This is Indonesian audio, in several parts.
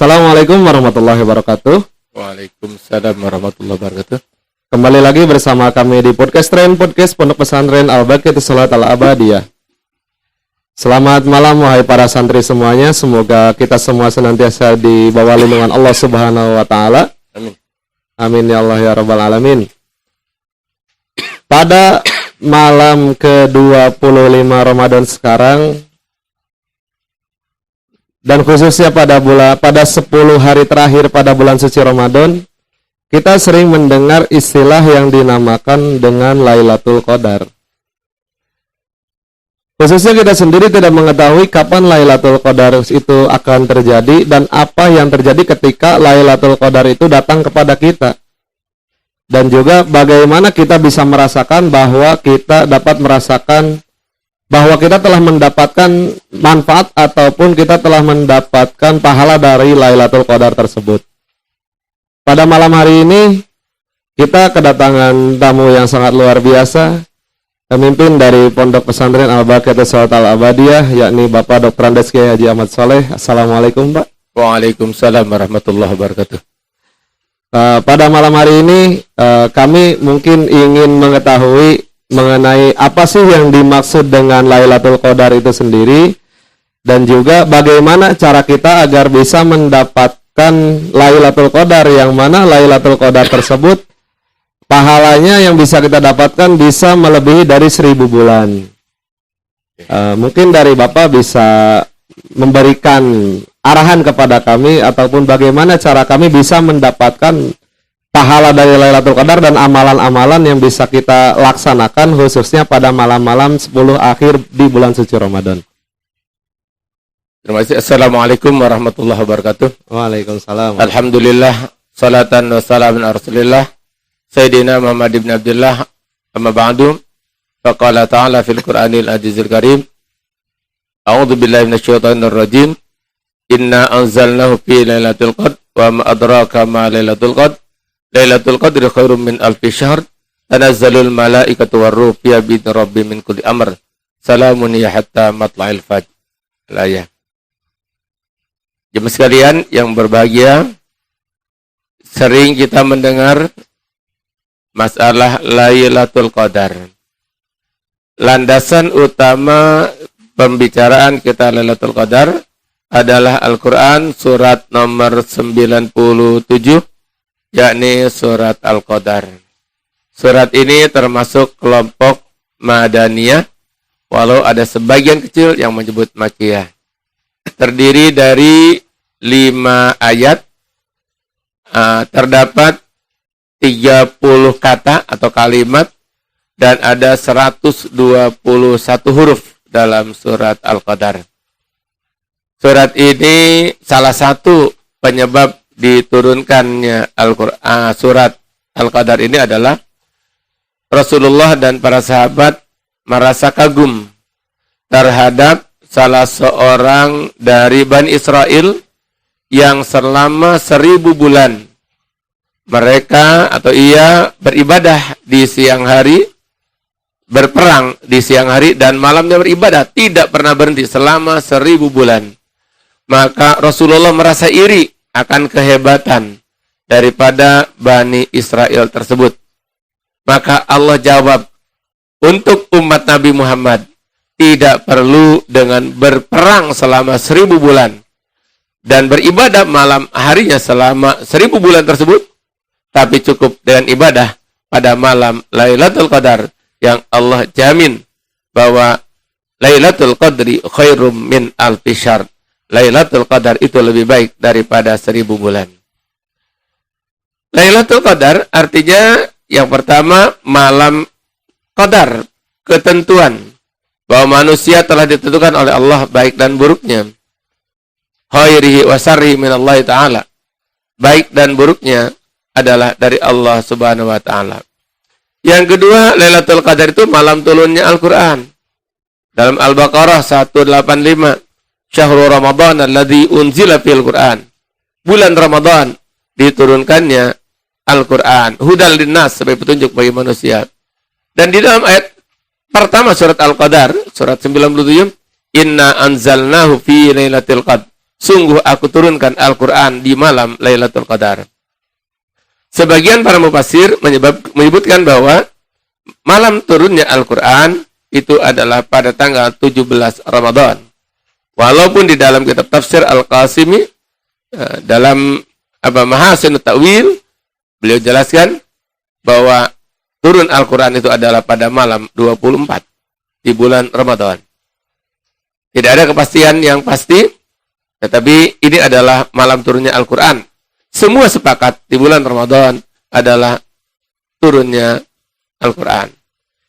Assalamualaikum warahmatullahi wabarakatuh. Waalaikumsalam warahmatullahi wabarakatuh. Kembali lagi bersama kami di podcast Pondok Pesantren Al-Baqiyyatus Sholaat Al-Abadiyah. Selamat malam wahai para santri semuanya. Semoga kita semua senantiasa di bawah lindungan Allah Subhanahu wa taala. Amin. Amin ya Allah ya rabbal alamin. Pada malam ke-25 Ramadan sekarang, dan khususnya pada 10 hari terakhir pada bulan suci Ramadan, kita sering mendengar istilah yang dinamakan dengan Lailatul Qadar. Khususnya kita sendiri tidak mengetahui kapan Lailatul Qadar itu akan terjadi dan apa yang terjadi ketika Lailatul Qadar itu datang kepada kita. Dan juga bagaimana kita bisa merasakan bahwa kita dapat merasakan bahwa kita telah mendapatkan manfaat ataupun kita telah mendapatkan pahala dari Lailatul Qadar tersebut. Pada malam hari ini kita kedatangan tamu yang sangat luar biasa, pemimpin dari Pondok Pesantren Al-Baqiyyatus Sholaat Al-Abadiyah, yakni Bapak Dr. Andes Kiai Haji Ahmad Soleh. Assalamualaikum, Pak. Waalaikumsalam warahmatullahi wabarakatuh. Pada malam hari ini kami mungkin ingin mengetahui mengenai apa sih yang dimaksud dengan Lailatul Qadar itu sendiri, dan juga bagaimana cara kita agar bisa mendapatkan Lailatul Qadar, yang mana Lailatul Qadar tersebut pahalanya yang bisa kita dapatkan bisa melebihi dari 1000 bulan. Mungkin dari Bapak bisa memberikan arahan kepada kami ataupun bagaimana cara kami bisa mendapatkan pahala dari Lailatul Qadar dan amalan-amalan yang bisa kita laksanakan khususnya pada malam-malam 10 akhir di bulan suci Ramadan. Terima kasih. Assalamualaikum warahmatullahi wabarakatuh. Waalaikumsalam. Alhamdulillah, salatan wa salamun ala Rasulillah Sayyidina Muhammad ibn Abdullah, amma ba'du. Faqala ta'ala fil Qur'anil Azizil Karim, A'udzu billahi minasyaitonir rajim. Inna anzalnahu fi Lailatul Qadr wa ma adraka ma Lailatul Qadr. Lailatul Qadri khairum min alfi syahr. Tanazzalul malaikatu warruh fiha bi rabbihim min kulli amr. Salamun ya hatta matla'il fajr. Al-ayah. Jemaah sekalian yang berbahagia, sering kita mendengar masalah Lailatul Qadar. Landasan utama pembicaraan kita Lailatul Qadar adalah Al-Quran surat nomor 97, yakni surat Al-Qadar. Surat ini termasuk kelompok Madaniyah, walau ada sebagian kecil yang menyebut Makkiyah. Terdiri dari 5 ayat, terdapat 30 kata atau kalimat, dan ada 121 huruf dalam surat Al-Qadar. Surat ini salah satu penyebab diturunkannya Al-Quran, surat Al-Qadar ini adalah Rasulullah dan para sahabat merasa kagum terhadap salah seorang dari Bani Israel yang selama 1000 bulan mereka atau ia beribadah di siang hari, berperang di siang hari, dan malamnya beribadah, tidak pernah berhenti selama 1000 bulan. Maka Rasulullah merasa iri akan kehebatan daripada Bani Israel tersebut. Maka Allah jawab, untuk umat Nabi Muhammad tidak perlu dengan berperang selama 1000 bulan dan beribadah malam harinya selama 1000 bulan tersebut, tapi cukup dengan ibadah pada malam Lailatul Qadar yang Allah jamin bahwa Lailatul Qadri khairum min alfi syahr. Lailatul Qadar itu lebih baik daripada 1000 bulan. Lailatul Qadar artinya yang pertama malam qadar, ketentuan bahwa manusia telah ditentukan oleh Allah baik dan buruknya. Khairihi wa syarrihi minallahi ta'ala. Baik dan buruknya adalah dari Allah Subhanahu wa taala. Yang kedua, Lailatul Qadar itu malam turunnya Al-Qur'an. Dalam Al-Baqarah 185, Syahrul Ramadan alladzi unzila fil Qur'an. Bulan Ramadan diturunkannya Al-Qur'an, hudal linnas, sebagai petunjuk bagi manusia. Dan di dalam ayat pertama surat Al-Qadar, surat 97, Inna anzalnahu fi lailatul qadr. sungguh aku turunkan Al-Quran di malam Lailatul Qadar. Sebagian para mufassir menyebutkan bahwa malam turunnya Al-Quran itu adalah pada tanggal 17 Ramadan. Walaupun di dalam kitab tafsir Al-Qasimi, dalam Mahasin Ta'wil, beliau jelaskan bahwa turun Al-Quran itu adalah pada malam 24 di bulan Ramadan. Tidak ada kepastian yang pasti, tetapi ini adalah malam turunnya Al-Quran. Semua sepakat di bulan Ramadan adalah turunnya Al-Quran.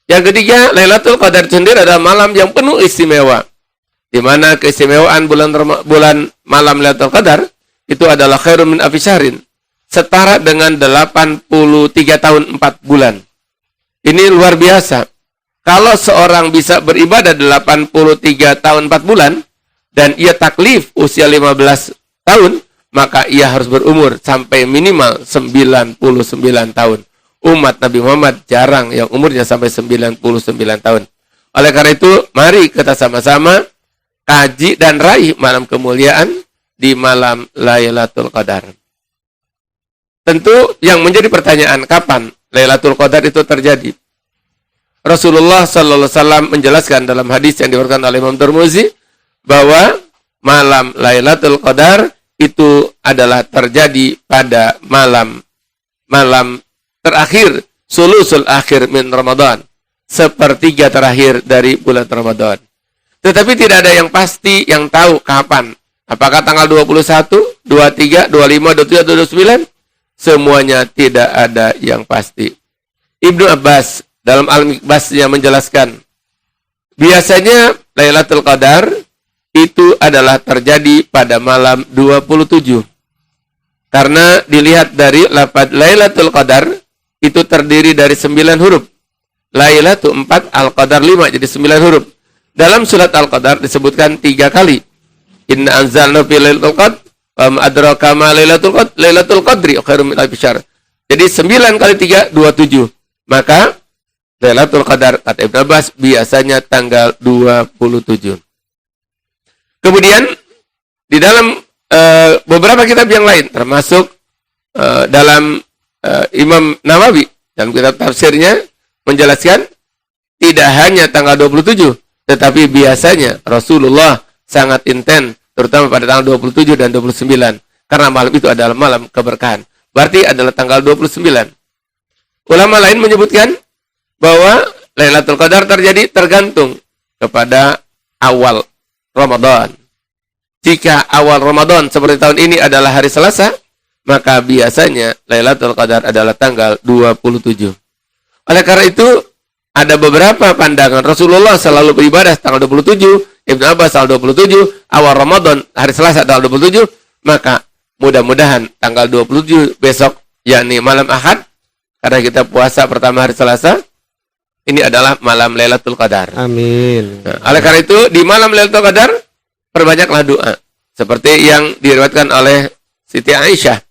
Yang ketiga, Lailatul Qadar sendiri adalah malam yang penuh istimewa. Di mana keistimewaan bulan malam Lailatul Qadar itu adalah khairun min alfi syahrin, setara dengan 83 tahun 4 bulan. Ini luar biasa. Kalau seorang bisa beribadah 83 tahun 4 bulan, dan ia taklif usia 15 tahun, maka ia harus berumur sampai minimal 99 tahun. Umat Nabi Muhammad jarang yang umurnya sampai 99 tahun. Oleh karena itu, mari kita sama-sama kaji dan raih malam kemuliaan di malam Lailatul Qadar. Tentu yang menjadi pertanyaan, kapan Lailatul Qadar itu terjadi? Rasulullah sallallahu alaihi wasallam menjelaskan dalam hadis yang diriwayatkan oleh Imam Tirmizi bahwa malam Lailatul Qadar itu adalah terjadi pada malam terakhir, sulusul akhir min Ramadan, sepertiga terakhir dari bulan Ramadan. Tetapi tidak ada yang pasti yang tahu kapan. Apakah tanggal 21, 23, 25, 27, atau 29? Semuanya tidak ada yang pasti. Ibnu Abbas dalam Al-Mikbasnya menjelaskan, biasanya Lailatul Qadar itu adalah terjadi pada malam 27. Karena dilihat dari lafaz Lailatul Qadar itu terdiri dari 9 huruf. Lailatul 4, Al-Qadar 5, jadi 9 huruf. Dalam surat Al-Qadar disebutkan 3 kali. Inna anzalna fi Lailatul Qadr, wa ma adraka ma Lailatul Qadr, Lailatul Qadri khairum min alfi syahr. Jadi 9 kali 3, 27. Maka Lailatul Qadar, kata Ibnu Abbas, biasanya tanggal 27. Kemudian di dalam beberapa kitab yang lain, termasuk dalam Imam Nawawi dalam kitab tafsirnya menjelaskan tidak hanya tanggal 27, tetapi biasanya Rasulullah sangat intens, terutama pada tanggal 27 dan 29, karena malam itu adalah malam keberkahan. Berarti adalah tanggal 29. Ulama lain menyebutkan bahwa Lailatul Qadar terjadi tergantung kepada awal Ramadan. Jika awal Ramadan seperti tahun ini adalah hari Selasa, maka biasanya Lailatul Qadar adalah tanggal 27. Oleh karena itu, ada beberapa pandangan. Rasulullah selalu beribadah tanggal 27, Ibnu Abbas tanggal 27, awal Ramadan hari Selasa tanggal 27, maka mudah-mudahan tanggal 27 besok, yakni malam Ahad, karena kita puasa pertama hari Selasa, ini adalah malam Lailatul Qadar. Amin. Nah, oleh karena itu, di malam Lailatul Qadar, perbanyaklah doa. Seperti yang diriwayatkan oleh Siti Aisyah.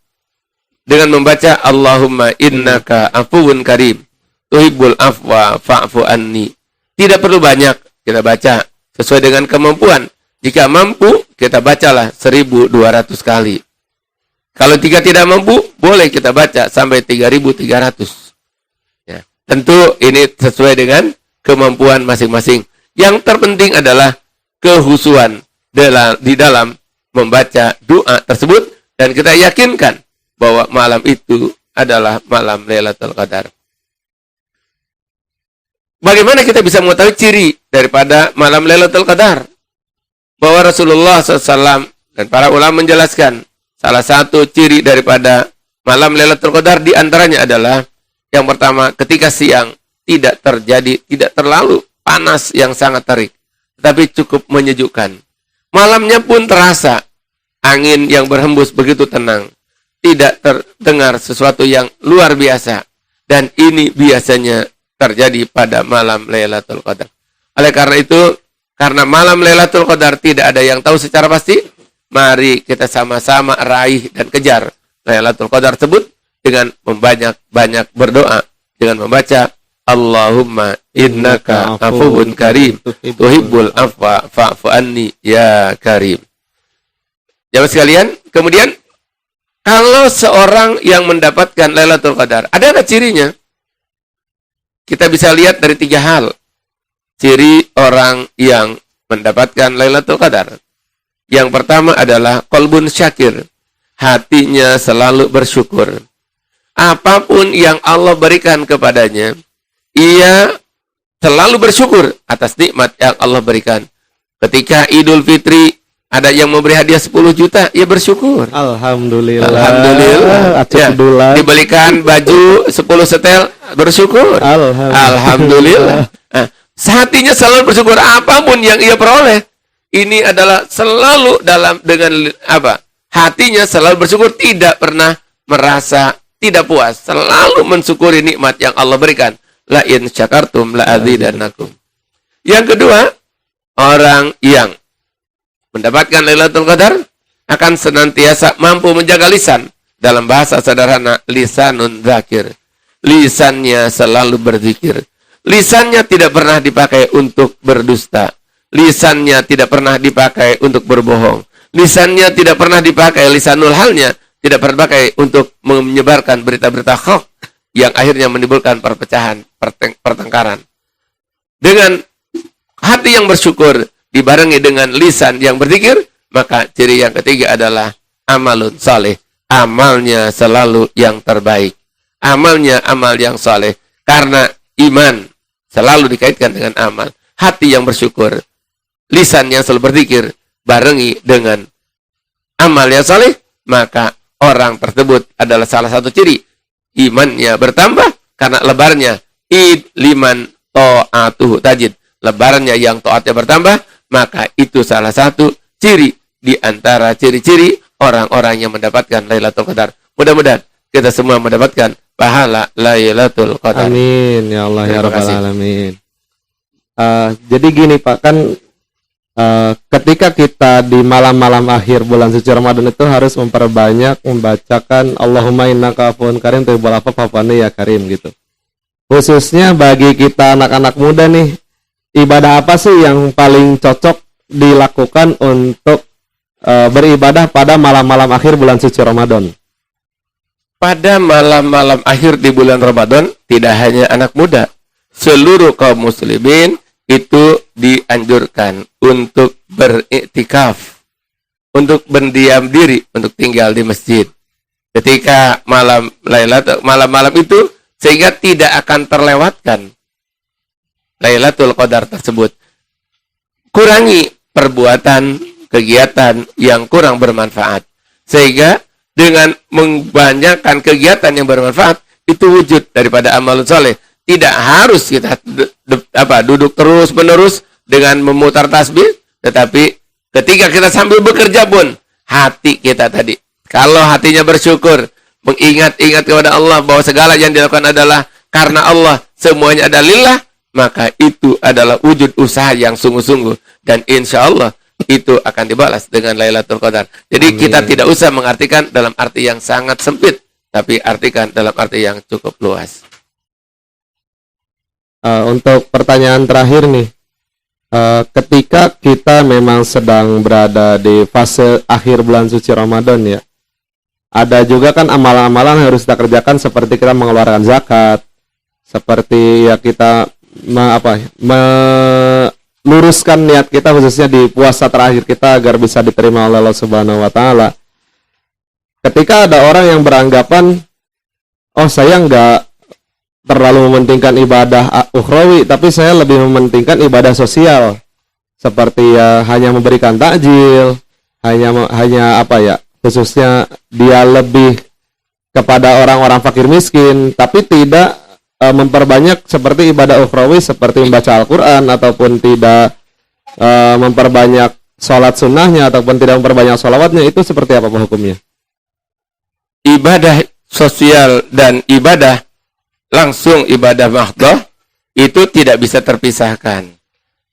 Dengan membaca, Allahumma innaka afuwun karim, tuhibbul afwa fa'fu anni. Tidak perlu banyak, kita baca sesuai dengan kemampuan. Jika mampu, kita bacalah 1200 kali. Kalau tidak mampu, boleh kita baca sampai 3300. Tentu ini sesuai dengan kemampuan masing-masing. Yang terpenting adalah kehusuan di dalam membaca doa tersebut, dan kita yakinkan bahwa malam itu adalah malam Lailatul Qadar. Bagaimana kita bisa mengetahui ciri daripada malam Lailatul Qadar? Bahwa Rasulullah SAW dan para ulama menjelaskan salah satu ciri daripada malam Lailatul Qadar di antaranya adalah yang pertama, ketika siang tidak terlalu panas yang sangat terik, tetapi cukup menyejukkan. Malamnya pun terasa angin yang berhembus begitu tenang, tidak terdengar sesuatu yang luar biasa, dan ini biasanya terjadi pada malam Lailatul Qadar. Oleh karena itu, karena malam Lailatul Qadar tidak ada yang tahu secara pasti, mari kita sama-sama raih dan kejar Lailatul Qadar tersebut dengan banyak berdoa, dengan membaca Allahumma innaka afuwun karim, tuhibbul afwa fa'fu anni ya karim. Jamaah sekalian, kemudian kalau seorang yang mendapatkan Lailatul Qadar, ada nggak cirinya? Kita bisa lihat dari 3 hal. Ciri orang yang mendapatkan Lailatul Qadar. Yang pertama adalah qalbun syakir. Hatinya selalu bersyukur. Apapun yang Allah berikan kepadanya, ia selalu bersyukur atas nikmat yang Allah berikan. Ketika Idul Fitri, ada yang memberi hadiah 10 juta, ia bersyukur. Alhamdulillah. Alhamdulillah. Ya, dibelikan baju 10 setel, bersyukur. Alhamdulillah. Nah, hatinya selalu bersyukur apapun yang ia peroleh. Ini adalah selalu dengan apa? Hatinya selalu bersyukur, tidak pernah merasa tidak puas, selalu mensyukuri nikmat yang Allah berikan. La in syakartum la azidannakum. Yang kedua, orang yang mendapatkan Lailatul Qadar akan senantiasa mampu menjaga lisan. Dalam bahasa sederhana, lisanun dzakir. Lisannya selalu berzikir. Lisannya tidak pernah dipakai untuk berdusta. Lisannya tidak pernah dipakai untuk berbohong. Lisannya tidak pernah dipakai, lisanul halnya tidak pernah dipakai untuk menyebarkan berita-berita hoax yang akhirnya menimbulkan perpecahan, pertengkaran. Dengan hati yang bersyukur dibarengi dengan lisan yang berzikir, maka ciri yang ketiga adalah amalun saleh. Amalnya selalu yang terbaik. Amalnya amal yang saleh. Karena iman selalu dikaitkan dengan amal. Hati yang bersyukur, lisan yang selalu berzikir, barengi dengan amal yang saleh, maka orang tersebut adalah salah satu ciri imannya bertambah karena lebarnya id liman ta'atuhu tajid. Lebarannya yang taatnya bertambah, maka itu salah satu ciri di antara ciri-ciri orang-orang yang mendapatkan Lailatul Qadar. Mudah-mudahan kita semua mendapatkan pahala Lailatul Qadar. Amin ya Allah ya Rabbal alamin. Jadi gini Pak, kan ketika kita di malam-malam akhir bulan suci Ramadan itu harus memperbanyak membacakan Allahumma innaka afuwun karim tuhibbul afwa fa'fu anni ya karim gitu. Khususnya bagi kita anak-anak muda nih, ibadah apa sih yang paling cocok dilakukan untuk beribadah pada malam-malam akhir bulan suci Ramadan? Pada malam-malam akhir di bulan Ramadan, tidak hanya anak muda, seluruh kaum muslimin itu dianjurkan untuk beriktikaf, untuk berdiam diri, untuk tinggal di masjid. Ketika malam-malam itu, sehingga tidak akan terlewatkan Lailatul Qadar tersebut. Kurangi perbuatan, kegiatan yang kurang bermanfaat. Sehingga dengan membanyakkan kegiatan yang bermanfaat, itu wujud daripada amal soleh. Tidak harus kita duduk terus-menerus dengan memutar tasbih, tetapi ketika kita sambil bekerja pun, hati kita tadi, kalau hatinya bersyukur, mengingat-ingat kepada Allah bahwa segala yang dilakukan adalah karena Allah, semuanya adalah lillah, maka itu adalah wujud usaha yang sungguh-sungguh, dan insya Allah itu akan dibalas dengan Lailatul Qadar. Jadi kita tidak usah mengartikan dalam arti yang sangat sempit, tapi artikan dalam arti yang cukup luas. Untuk pertanyaan terakhir nih, ketika kita memang sedang berada di fase akhir bulan suci Ramadan ya, ada juga kan amalan-amalan yang harus kita kerjakan seperti kita mengeluarkan zakat, seperti ya kita meluruskan niat kita khususnya di puasa terakhir kita agar bisa diterima oleh Allah Subhanahu wa taala. Ketika ada orang yang beranggapan, oh saya nggak terlalu mementingkan ibadah ukhrawi, tapi saya lebih mementingkan ibadah sosial, seperti ya hanya memberikan takjil, hanya apa ya, khususnya dia lebih kepada orang-orang fakir miskin, tapi tidak memperbanyak seperti ibadah ukhrawi seperti membaca Al-Quran, ataupun tidak memperbanyak sholat sunnahnya, ataupun tidak memperbanyak sholawatnya. Itu seperti apa hukumnya? Ibadah sosial dan ibadah langsung, ibadah mahdhah, itu tidak bisa terpisahkan.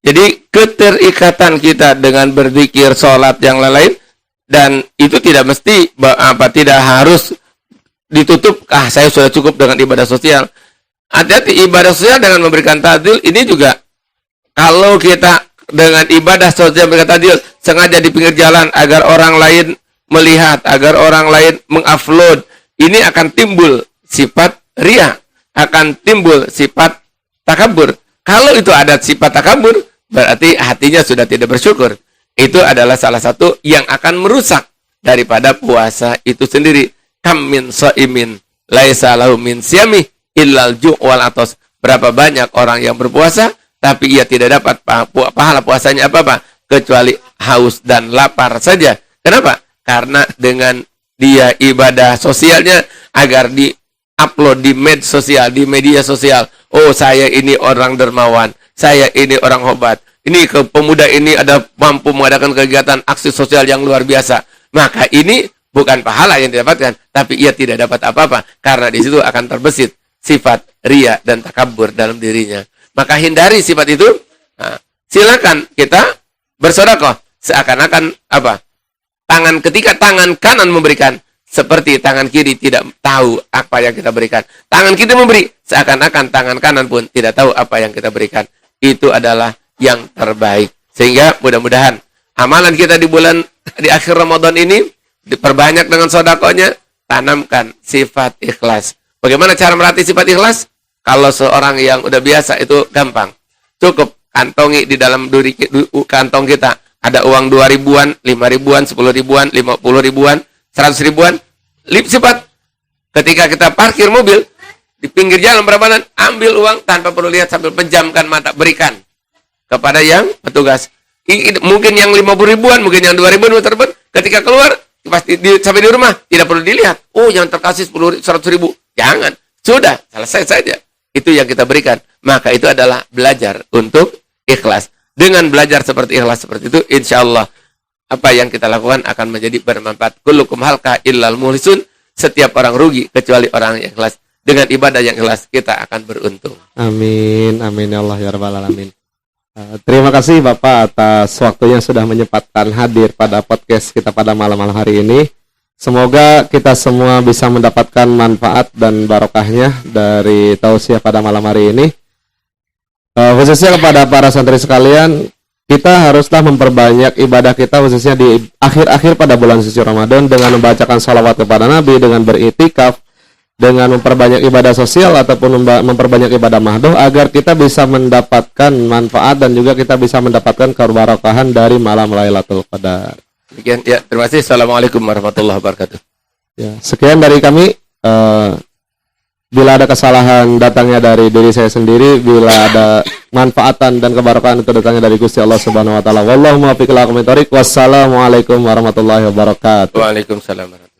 Jadi keterikatan kita dengan berzikir, sholat, yang lain-lain, dan itu tidak mesti tidak harus ditutup, saya sudah cukup dengan ibadah sosial. Hati-hati, ibadah sosial dengan memberikan takjil ini juga, kalau kita dengan ibadah sosial memberikan takjil sengaja di pinggir jalan agar orang lain melihat, agar orang lain mengupload, ini akan timbul sifat ria, akan timbul sifat takabur. Kalau itu ada sifat takabur, berarti hatinya sudah tidak bersyukur. Itu adalah salah satu yang akan merusak daripada puasa itu sendiri. Kam min shaimin laisa lahu min siyami illal ju' wal atos. Berapa banyak orang yang berpuasa tapi ia tidak dapat pahala puasanya apa-apa kecuali haus dan lapar saja. Kenapa? Karena dengan dia ibadah sosialnya agar di-upload di media sosial. Oh, saya ini orang dermawan, saya ini orang hebat. Ini pemuda ini ada mampu mengadakan kegiatan aksi sosial yang luar biasa. Maka ini bukan pahala yang didapatkan, tapi ia tidak dapat apa-apa karena di situ akan terbesit sifat ria dan takabur dalam dirinya. Maka hindari sifat itu. Nah, silakan kita bersedekah seakan-akan apa? Ketika tangan kanan memberikan, seperti tangan kiri tidak tahu apa yang kita berikan. Tangan kiri memberi, seakan-akan tangan kanan pun tidak tahu apa yang kita berikan. Itu adalah yang terbaik. Sehingga mudah-mudahan amalan kita di akhir Ramadan ini diperbanyak dengan sedekahnya, tanamkan sifat ikhlas. Bagaimana cara melatih sifat ikhlas? Kalau seorang yang udah biasa itu gampang. Cukup kantongi di dalam kantong kita ada uang 2 ribuan, 5 ribuan, 10 ribuan, 50 ribuan, 100 ribuan. Sifat ketika kita parkir mobil di pinggir jalan perapatan, ambil uang tanpa perlu lihat sambil pejamkan mata, berikan kepada yang petugas. Mungkin yang 50 ribuan, mungkin yang 2 ribuan, ketika keluar pasti sampai di rumah tidak perlu dilihat. Oh, yang terkasih 100 ribu, jangan. Sudah selesai saja. Itu yang kita berikan. Maka itu adalah belajar untuk ikhlas. Dengan belajar seperti ikhlas seperti itu, insya Allah apa yang kita lakukan akan menjadi bermanfaat. Kullukum halka illal muhlisun. Setiap orang rugi kecuali orang yang ikhlas. Dengan ibadah yang ikhlas kita akan beruntung. Amin, amin ya Allah ya rabbal alamin. Terima kasih Bapak atas waktunya sudah menyempatkan hadir pada podcast kita pada malam-malam hari ini. Semoga kita semua bisa mendapatkan manfaat dan barokahnya dari tausiah pada malam hari ini. Khususnya kepada para santri sekalian, kita haruslah memperbanyak ibadah kita khususnya di akhir-akhir pada bulan suci Ramadan dengan membacakan salawat kepada Nabi, dengan beriktikaf, dengan memperbanyak ibadah sosial ataupun memperbanyak ibadah mahdoh agar kita bisa mendapatkan manfaat dan juga kita bisa mendapatkan keberkahan dari malam Lailatul Qadar. Demikian ya, terima kasih. Assalamualaikum warahmatullahi wabarakatuh. Ya, sekian dari kami. Bila ada kesalahan datangnya dari diri saya sendiri, bila ada manfaatan dan keberkahan itu datangnya dari Gusti Allah Subhanahu wa taala. Wallahu muwaffiq ila aqwamit thoriq. Wassalamualaikum warahmatullahi wabarakatuh. Waalaikumsalam warahmatullahi wabarakatuh.